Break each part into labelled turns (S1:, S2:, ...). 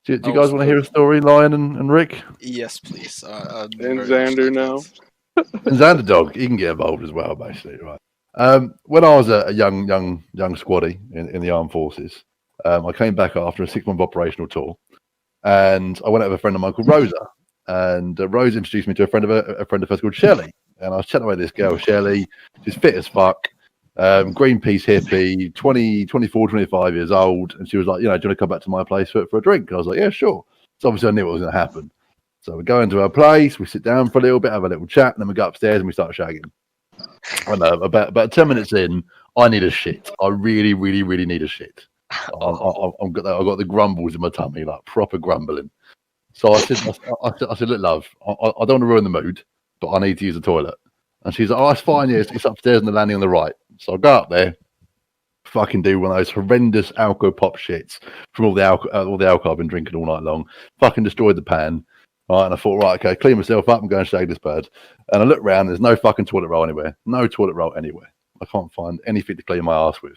S1: Do you guys want to hear a story, Lion and Rick?
S2: Yes, please.
S3: And Xander now.
S1: And Xander Dog, he can get involved as well, basically, right? When I was a young squaddy in the armed forces, I came back after a 6-month operational tour, and I went out with a friend of mine called Rosa, and Rose introduced me to a friend of hers called Shelley, and I was chatting away with this girl, Shelley. She's fit as fuck, Greenpeace hippie, 24, 25 years old, and she was like, do you want to come back to my place for a drink? And I was like, yeah, sure. So obviously I knew what was going to happen. So we go into her place, we sit down for a little bit, have a little chat, and then we go upstairs and we start shagging. And about 10 minutes in, I need a shit. I really, really, really need a shit. I've got the grumbles in my tummy, like proper grumbling. So I said, look, love, I don't want to ruin the mood, but I need to use the toilet. And she's like, oh, it's fine, yeah, it's upstairs on the landing on the right. So I go up there, fucking do one of those horrendous alcohol pop shits from all the alcohol I've been drinking all night long. Fucking destroyed the pan. Right, and I thought, right, okay, clean myself up and go and shag this bird. And I look around, there's no fucking toilet roll anywhere. No toilet roll anywhere. I can't find anything to clean my ass with.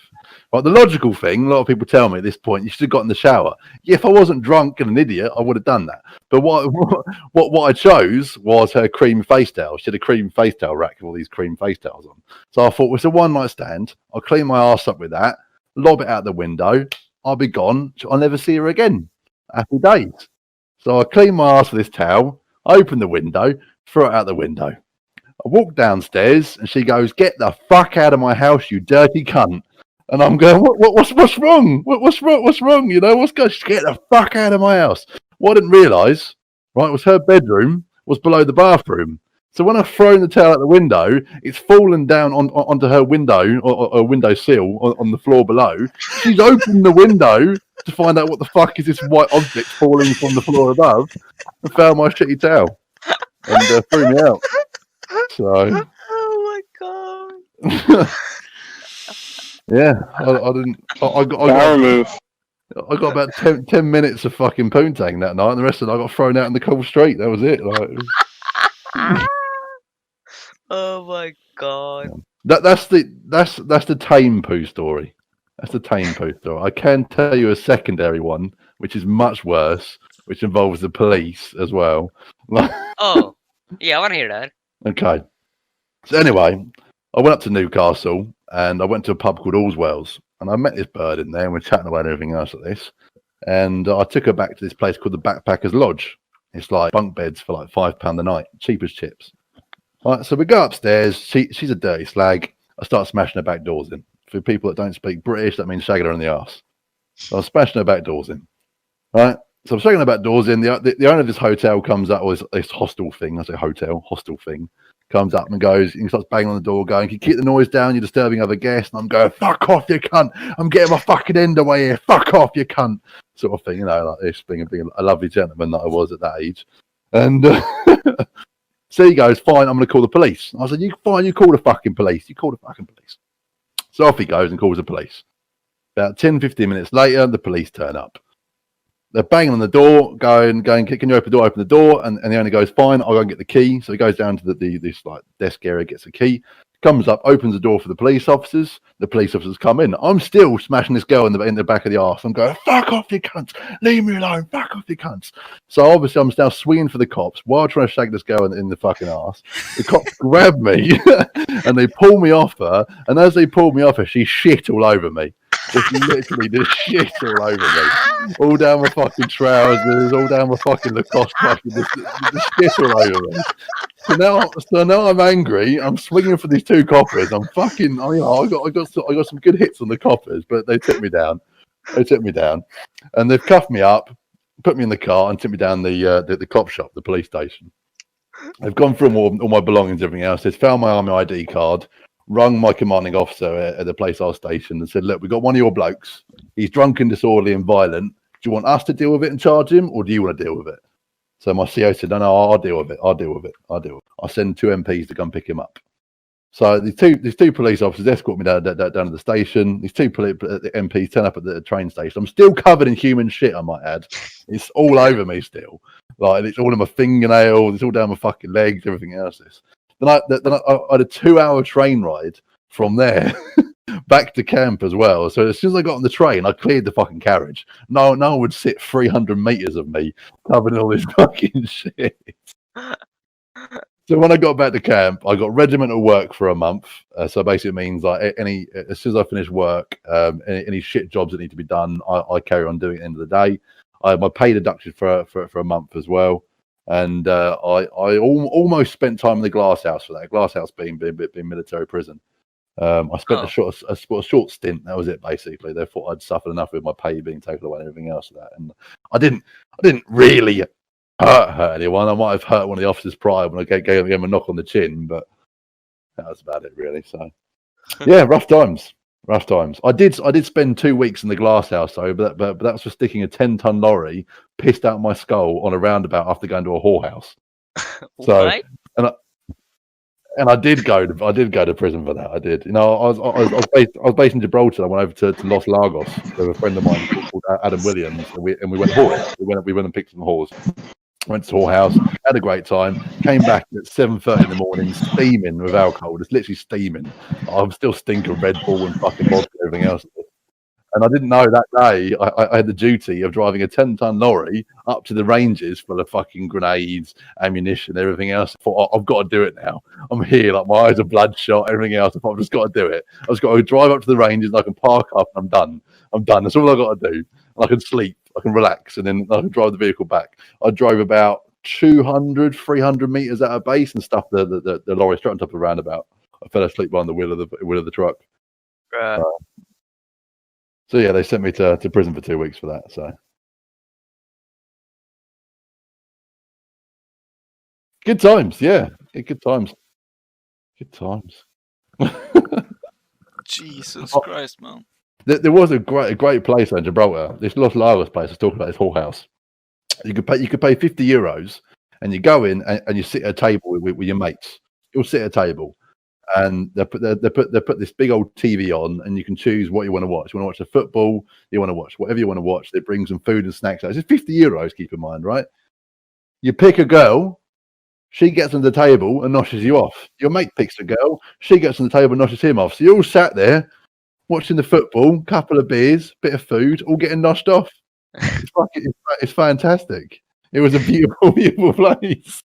S1: Right, the logical thing, a lot of people tell me at this point, you should have got in the shower. Yeah, if I wasn't drunk and an idiot, I would have done that. But what I chose was her cream face towel. She had a cream face towel rack with all these cream face towels on. So I thought, well, it's a one-night stand. I'll clean my ass up with that, lob it out the window. I'll be gone. I'll never see her again. Happy days. So I clean my ass with this towel, open the window, throw it out the window. I walk downstairs and she goes, "Get the fuck out of my house, you dirty cunt." And I'm going, what's wrong? What's wrong? What's wrong? Get the fuck out of my house. What I didn't realise, right, was her bedroom was below the bathroom. So when I've thrown the towel out the window, it's fallen down onto her window or window sill on the floor below. She's opened the window to find out what the fuck is this white object falling from the floor above, and found my shitty towel and threw me out. So,
S2: oh my god!
S1: Yeah, I didn't. I got about 10 minutes of fucking poontang that night, and the rest of it I got thrown out in the cold street. That was it.
S2: Oh my god!
S1: That's the tame poo story. That's the tame poo story. I can tell you a secondary one, which is much worse, which involves the police as well.
S4: Oh, yeah, I want to hear that.
S1: Okay. So anyway, I went up to Newcastle and I went to a pub called Allswell's, and I met this bird in there, and we're chatting about everything else like this. And I took her back to this place called the Backpackers Lodge. It's like bunk beds for like £5 a night, cheap as chips. All right, so we go upstairs. She's a dirty slag. I start smashing her back doors in. For people that don't speak British, that means shagging her in the arse. So I'm smashing her back doors in. All right, so I'm shagging her back doors in. The owner of this hotel comes up, or this hostel thing, I say hostel thing, comes up and goes, and he starts banging on the door, going, "Can you keep the noise down? You're disturbing other guests." And I'm going, "Fuck off, you cunt. I'm getting my fucking end away here. Fuck off, you cunt." Sort of thing, like this, being a lovely gentleman that I was at that age. And so he goes, "Fine, I'm going to call the police." I said, "You call the fucking police. You call the fucking police." So off he goes and calls the police. About 10, 15 minutes later, the police turn up. They're banging on the door, going, "Can you open the door?" Open the door, and the owner goes, "Fine, I'll go and get the key." So he goes down to this like desk area, gets the key, comes up, opens the door for the police officers. The police officers come in. I'm still smashing this girl in the back of the arse. I'm going, "Fuck off, you cunts! Leave me alone! Fuck off, you cunts!" So obviously I'm now swinging for the cops while trying to shag this girl in the fucking arse. The cops grab me and they pull me off her. And as they pull me off her, she shit all over me. Just literally just shit all over me. All down my fucking trousers, all down my fucking Lacoste fucking just shit all over me. So now I'm angry. I'm swinging for these two coppers. I'm fucking. I got some good hits on the coppers, but they took me down. And they've cuffed me up, put me in the car, and took me down the cop shop, the police station. They've gone through all my belongings, everything else. They've found my army ID card, rung my commanding officer at the place I was stationed, and said, "Look, we've got one of your blokes. He's drunk and disorderly and violent. Do you want us to deal with it and charge him, or do you want to deal with it?" So my CO said, "No, I'll deal with it. I'll send 2 MPs to come pick him up." So these two police officers escort me down to the station. These two MPs turn up at the train station. I'm still covered in human shit, I might add. It's all over me still. Like, it's all in my fingernails. It's all down my fucking legs, everything else. Then I had a 2-hour train ride from there back to camp as well. So as soon as I got on the train, I cleared the fucking carriage. No one would sit 300 meters of me covered in all this fucking shit. So when I got back to camp, I got regimental work for a month. So basically, it means like as soon as I finish work, any shit jobs that need to be done, I carry on doing at the end of the day. I had my pay deducted for a month as well, and I almost spent time in the glass house for that. Glass house being military prison. I spent a short stint. That was it basically. They thought I'd suffered enough with my pay being taken away and everything else of that, and I didn't really hurt anyone. I might have hurt one of the officers prior when I gave him a knock on the chin, but that was about it really. So yeah, rough times. I did spend 2 weeks in the glass house though, but that was for sticking a 10-ton lorry pissed out my skull on a roundabout after going to a whorehouse. So and I did go to prison for that. I did. You know, I was based in Gibraltar. I went over to Los Lagos with a friend of mine called Adam Williams, and we went whoring. We went and picked some whores. Went to the whorehouse, had a great time. Came back at 7:30 in the morning, steaming with alcohol. Just literally steaming. I'm still stinking Red Bull and fucking vodka and everything else. And I didn't know that day I had the duty of driving a 10-ton lorry up to the ranges full of fucking grenades, ammunition, everything else. I thought, I've got to do it now. I'm here, like my eyes are bloodshot, everything else. I thought, I've just got to do it. I've just got to drive up to the ranges and I can park up and I'm done. That's all I've got to do. And I can sleep, I can relax, and then I can drive the vehicle back. I drove about 200, 300 meters out of base and stuffed the lorry straight on top of the roundabout. I fell asleep behind the wheel of the truck. So yeah, they sent me to prison for 2 weeks for that. So good times, yeah, good times.
S5: Jesus Christ, man!
S1: There was a great place in Gibraltar. This Los Lagos place I was talking about, this whorehouse. You could pay €50, and you go in and you sit at a table with your mates. You'll sit at a table. And they put this big old TV on, and you can choose what you want to watch. You want to watch the football, you want to watch whatever you want to watch. They bring some food and snacks out. It's €50. Keep in mind, right? You pick a girl, she gets on the table and noshes you off. Your mate picks a girl, she gets on the table and noshes him off. So you all sat there watching the football, couple of beers, bit of food, all getting noshed off. It's fantastic. It was a beautiful, beautiful place.